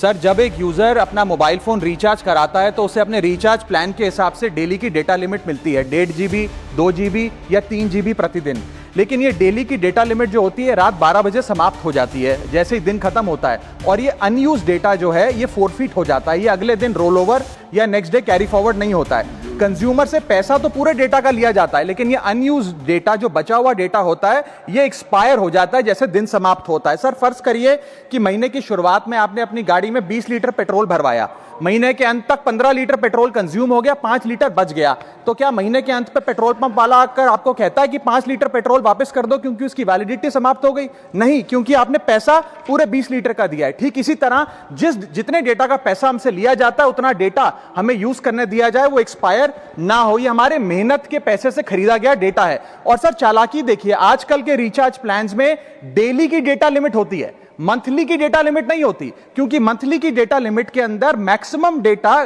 Sir, जब एक user अपना मोबाइल फ़ोन रिचार्ज कराता है तो उसे अपने रिचार्ज प्लान के हिसाब से डेली की डेटा लिमिट मिलती है 1.5 GB, 2 GB या 3 GB प्रतिदिन। लेकिन ये डेली की डेटा लिमिट जो होती है रात 12 बजे समाप्त हो जाती है जैसे ही दिन खत्म होता है, और ये अनयूज डेटा जो है ये फोरफिट हो जाता है, ये अगले दिन रोल ओवर या नेक्स्ट डे कैरी फॉरवर्ड नहीं होता है। कंज्यूमर से पैसा तो पूरे डेटा का लिया जाता है, लेकिन ये अनयूज डेटा जो बचा हुआ डेटा होता है ये एक्सपायर हो जाता है जैसे दिन समाप्त होता है। सर, फर्ज करिए कि महीने की शुरुआत में आपने अपनी गाड़ी में 20 लीटर पेट्रोल भरवाया, महीने के अंत तक 15 लीटर पेट्रोल कंज्यूम हो गया, 5 लीटर बच गया, तो क्या महीने के अंत पे पेट्रोल पंप वाला आकर आपको कहता है कि 5 लीटर पेट्रोल वापस कर दो क्योंकि उसकी वैलिडिटी समाप्त हो गई? नहीं, क्योंकि आपने पैसा पूरे 20 लीटर का दिया है। ठीक इसी तरह जितने डेटा का पैसा हमसे लिया जाता है उतना डेटा हमें यूज करने दिया जाए, वो एक्सपायर ना हो। ये हमारे मेहनत के पैसे से खरीदा गया डेटा है। और सर, चालाकी देखिए, आजकल के रिचार्ज प्लान्स में डेली की डेटा लिमिट होती है, मंथली की डेटा लिमिट नहीं होती, क्योंकि मंथली की डेटा लिमिट के अंदर मैक्सिमम डेटा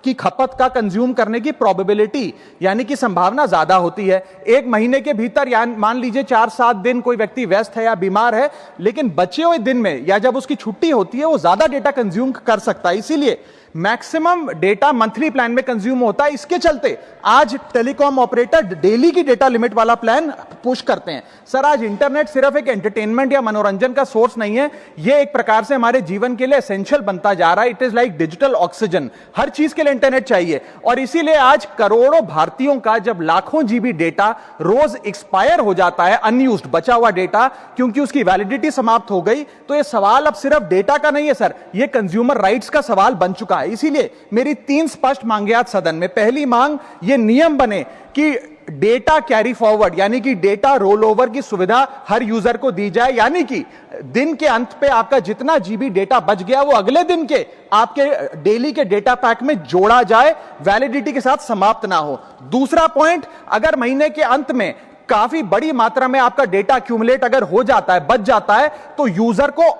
की खपत का कंज्यूम करने की प्रोबेबिलिटी यानी कि संभावना ज्यादा होती है। एक महीने के भीतर या मान लीजिए 4-7 दिन कोई व्यक्ति व्यस्त है या बीमार है, लेकिन बचे हुए दिन में या जब उसकी छुट्टी होती है वो ज्यादा डेटा कंज्यूम कर सकता है, इसीलिए मैक्सिमम डेटा मंथली प्लान में कंज्यूम होता है। इसके चलते आज टेलीकॉम ऑपरेटर डेली की डेटा लिमिट वाला प्लान पुश करते हैं। सर, आज इंटरनेट सिर्फ एक एंटरटेनमेंट या मनोरंजन का सोर्स नहीं है, यह एक प्रकार से हमारे जीवन के लिए एसेंशियल बनता जा रहा है। It is like digital oxygen, हर चीज के लिए इंटरनेट चाहिए। और इसीलिए आज करोड़ों भारतीयों का जब लाखों जीबी डेटा रोज एक्सपायर हो जाता है, अनयूज्ड बचा हुआ डेटा, क्योंकि उसकी वैलिडिटी समाप्त हो गई, तो यह सवाल अब सिर्फ डेटा का नहीं है सर, यह कंज्यूमर राइट्स का सवाल बन चुका है। इसीलिए मेरी 3 स्पष्ट मांगे आज सदन में। पहली मांग, यह नियम बने कि डेटा कैरी फॉरवर्ड यानी कि डेटा रोल ओवर की सुविधा हर यूजर को दी जाए, यानी कि दिन के अंत पे आपका जितना जीबी डेटा बच गया वो अगले दिन के आपके डेली के डेटा पैक में जोड़ा जाए, वैलिडिटी के साथ समाप्त ना हो। दूसरा पॉइंट, अगर महीने के अंत में काफी बड़ी मात्रा में आपका डेटा एक्यूमुलेट अगर हो जाता है, बच जाता है, तो यूजर को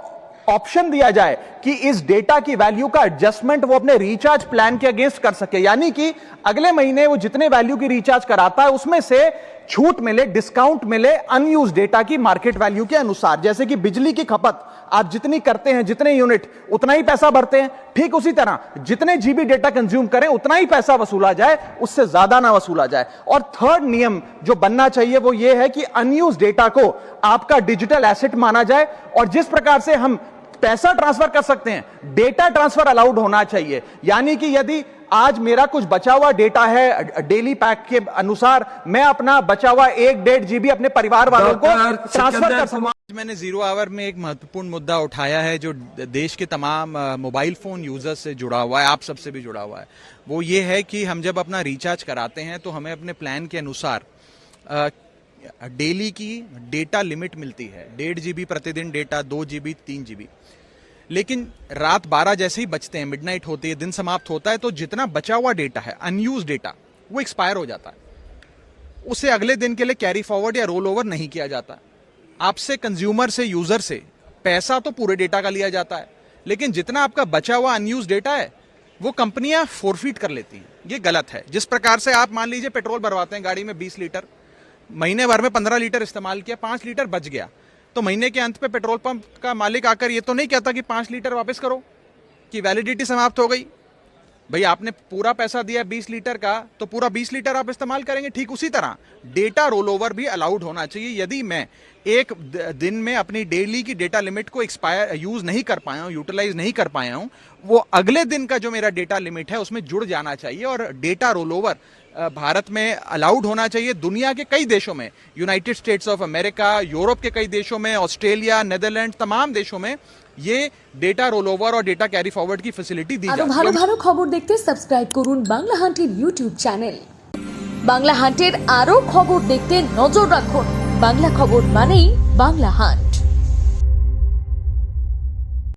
ऑप्शन दिया जाए कि इस डेटा की वैल्यू का एडजस्टमेंट वो अपने रिचार्ज प्लान के अगेंस्ट कर सके, यानी कि अगले महीने वो जितने वैल्यू की रिचार्ज कराता है उसमें से छूट मिले, डिस्काउंट मिले अनयूज डेटा की मार्केट वैल्यू के अनुसार। जैसे कि बिजली की खपत आप जितनी करते हैं, जितने यूनिट, उतना ही पैसा भरते हैं, ठीक उसी तरह जितने जीबी डेटा कंज्यूम करें उतना ही पैसा वसूला जाए, उससे ज्यादा ना वसूला जाए। और थर्ड नियम जो बनना चाहिए वो ये है कि अनयूज डेटा को आपका डिजिटल एसेट माना जाए, और जिस प्रकार से हम पैसा ट्रांसफर कर सकते हैं, डेटा ट्रांसफर अलाउड होना चाहिए। यानी कि यदि आज मेरा कुछ बचा हुआ डेटा है डेली पैक के अनुसार, मैं अपना बचा हुआ 1.5 GB अपने परिवार वालों को ट्रांसफर कर सकूं। मैंने जीरो आवर में एक महत्वपूर्ण मुद्दा उठाया है जो देश के तमाम मोबाइल फोन यूजर्स से जुड़ा हुआ है, आप सबसे भी जुड़ा हुआ है। वो ये है कि हम जब अपना रिचार्ज कराते हैं तो हमें अपने प्लान के अनुसार डेली की डेटा लिमिट मिलती है, 1.5 GB प्रतिदिन डेटा, 2 GB, 3 GB। लेकिन रात 12 जैसे ही बचते हैं, मिडनाइट होती है, दिन समाप्त होता है, तो जितना बचा हुआ डेटा है, अनयूज डेटा, वो एक्सपायर हो जाता है, उसे अगले दिन के लिए कैरी फॉरवर्ड या रोल ओवर नहीं किया जाता। आपसे, कंज्यूमर से, यूजर से पैसा तो पूरे डेटा का लिया जाता है, लेकिन जितना आपका बचा हुआ अनयूज डेटा है वो कंपनियां फोरफिट कर लेती हैं। ये गलत है। जिस प्रकार से आप मान लीजिए पेट्रोल भरवाते हैं गाड़ी में 20 लीटर, महीने भर में 15 लीटर इस्तेमाल किया, 5 लीटर बच गया, तो महीने के अंत पे पेट्रोल पंप का मालिक आकर ये तो नहीं कहता कि 5 लीटर वापस करो, कि वैलिडिटी समाप्त हो गई। भाई, आपने पूरा पैसा दिया 20 लीटर का, तो पूरा 20 लीटर आप इस्तेमाल करेंगे। ठीक उसी तरह डेटा रोल ओवर भी अलाउड होना चाहिए। यदि मैं एक दिन में अपनी डेली की डेटा लिमिट को एक्सपायर यूज नहीं कर पाया हूं, यूटिलाइज नहीं कर पाया हूं, वो अगले दिन का जो मेरा डेटा लिमिट है उसमें जुड़ जाना चाहिए। और डेटा रोल ओवर भारत में अलाउड होना चाहिए। दुनिया के कई देशों में, United states of America, Europe के कई देशों में, ऑस्ट्रेलिया, नेदरलैंड, तमाम देशों में ये डेटा रोल ओवर और डेटा कैरी फॉरवर्ड की फैसिलिटी दी जाती है। ভালো ভালো খবর দেখতে সাবস্ক্রাইব করুন বাংলা হান্টের ইউটিউব চ্যানেল। বাংলা হান্টের আরো খবর দেখতে নজর রাখুন। বাংলা খবর মানেই বাংলা হান্ট।